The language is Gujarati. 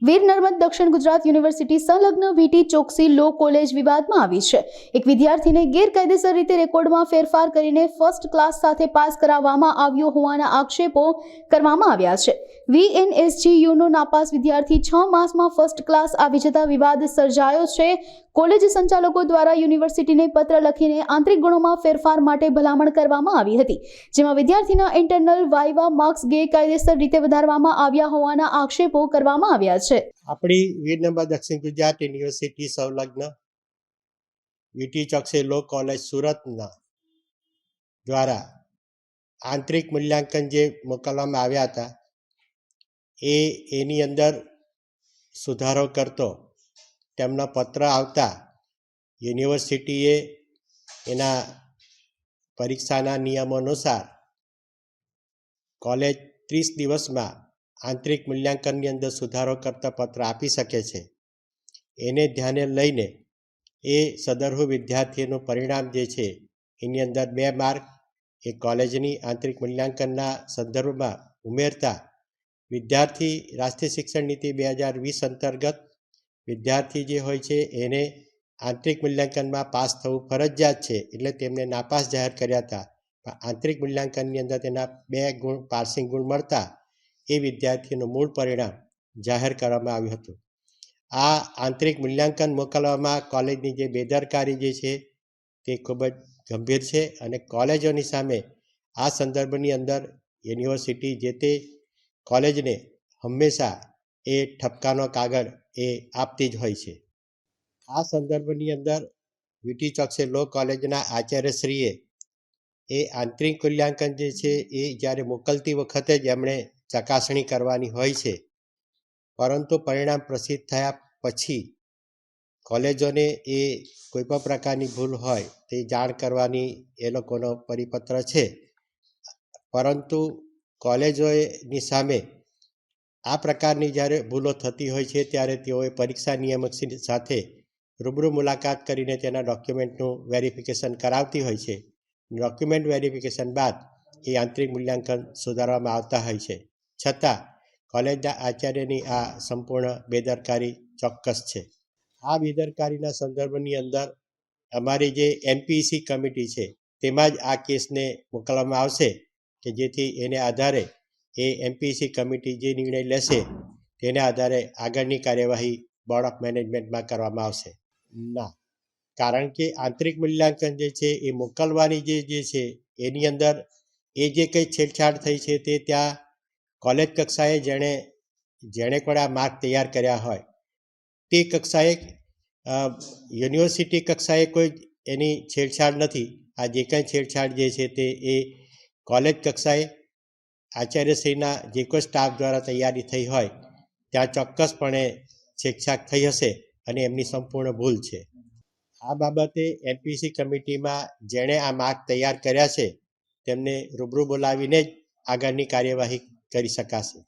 વીર નર્મદ દક્ષિણ ગુજરાત યુનિવર્સિટી સંલગ્ન વીટી ચોકસી લો કોલેજ વિવાદમાં આવી છે। એક વિદ્યાર્થીને ગેરકાયદેસર રીતે રેકોર્ડમાં ફેરફાર કરીને ફર્સ્ટ ક્લાસ સાથે પાસ કરાવવામાં આવ્યો હોવાના આક્ષેપો કરવામાં આવ્યા છે। VNSGUનો નાપાસ વિદ્યાર્થી 6 માસમાં ફર્સ્ટ ક્લાસ આવી જતા વિવાદ સર્જાયો છે। કોલેજ સંચાલકો દ્વારા યુનિવર્સિટીને પત્ર લખીને આંતરિક ગુણોમાં ફેરફાર માટે ભલામણ કરવામાં આવી હતી, જેમાં વિદ્યાર્થીના ઇન્ટરનલ વાઇવા માર્ક્સ ગેરકાયદેસર રીતે વધારવામાં આવ્યા હોવાના આક્ષેપો કરવામાં આવ્યા છે। આપણી વીર નર્મદ દક્ષિણ ગુજરાત યુનિવર્સિટી સંલગ્ન વીટી ચોકસી લો કોલેજ સુરતના દ્વારા આંતરિક મૂલ્યાંકન જે મોકલવામાં આવ્યા હતા એની અંદર સુધારો કરતો તેમનો પત્ર આવતા યુનિવર્સિટીએ એના પરીક્ષાના નિયમો અનુસાર કોલેજ 30 દિવસમાં આંતરિક મૂલ્યાંકનની અંદર સુધારો કરતા પત્ર આપી શકે છે। એને ધ્યાને લઈને એ સદરહુ વિદ્યાર્થીનું પરિણામ જે છે એની અંદર 2 માર્ક એ કોલેજની આંતરિક મૂલ્યાંકનના સંદર્ભમાં ઉમેરતા વિદ્યાર્થી રાષ્ટ્રીય શિક્ષણ નીતિ 2020 અંતર્ગત વિદ્યાર્થી જે હોય છે એને આંતરિક મૂલ્યાંકનમાં પાસ થવું ફરજિયાત છે, એટલે તેમને નાપાસ જાહેર કર્યા હતા। પણ આંતરિક મૂલ્યાંકનની અંદર તેના 2 ગુણ પાસિંગ ગુણ મળતા એ વિદ્યાર્થીનું મૂળ પરિણામ જાહેર કરવામાં આવ્યું હતું। આ આંતરિક મૂલ્યાંકન મોકલવામાં કોલેજની જે બેદરકારી જે છે તે ખૂબ જ ગંભીર છે અને કોલેજોની સામે આ સંદર્ભની અંદર યુનિવર્સિટી જે તે કોલેજને હંમેશા એ ઠપકાનો કાગળ એ આપતી જ હોય છે। આ સંદર્ભની અંદર વીટી ચોકસી લો કોલેજના આચાર્યશ્રીએ એ આંતરિક મૂલ્યાંકન જે છે એ જ્યારે મોકલતી વખતે જ એમણે ચકાસણી કરવાની હોય છે, પરંતુ પરિણામ પ્રસિદ્ધ થયા પછી કોલેજોને એ કોઈપણ પ્રકારની ભૂલ હોય તે જાણ કરવાની એ લોકોનો પરિપત્ર છે, પરંતુ કોલેજોની સામે આ પ્રકારની જ્યારે ભૂલો થતી હોય છે ત્યારે તેઓએ પરીક્ષા નિયામક સાથે રૂબરૂ મુલાકાત કરીને તેના ડોક્યુમેન્ટનું વેરિફિકેશન કરાવતી હોય છે। ડોક્યુમેન્ટ વેરિફિકેશન બાદ એ આંતરિક મૂલ્યાંકન સુધારવામાં આવતા હોય છે, છતાં કોલેજના આચાર્યની આ સંપૂર્ણ બેદરકારી ચોક્કસ છે। આ બેદરકારીના સંદર્ભની અંદર અમારી જે NPEC કમિટી છે તેમાં જ આ કેસને મોકલવામાં આવશે કે જેથી એને આધારે એ NPEC કમિટી જે નિર્ણય લેશે તેને આધારે આગળની કાર્યવાહી બોર્ડ ઓફ મેનેજમેન્ટમાં કરવામાં આવશે। ના, કારણ કે આંતરિક મૂલ્યાંકન જે છે એ મોકલવાની જે છે એની અંદર એ જે કંઈ છેડછાડ થઈ છે તે ત્યાં કોલેજ કક્ષાએ જેણે પણ આ માર્ક તૈયાર કર્યા હોય તે કક્ષાએ યુનિવર્સિટી કક્ષાએ કોઈ એની છેડછાડ નથી। આ જે કંઈ છેડછાડ જે છે તે એ કોલેજ કક્ષાએ આચાર્યશ્રીના જે કોઈ સ્ટાફ દ્વારા તૈયારી થઈ હોય ત્યાં ચોક્કસપણે છેડછાડ થઈ હશે અને એમની સંપૂર્ણ ભૂલ છે। આ બાબતે NPEC કમિટીમાં જેણે આ માર્ક તૈયાર કર્યા છે તેમને રૂબરૂ બોલાવીને જ આગળની કાર્યવાહી કરી શકાશે।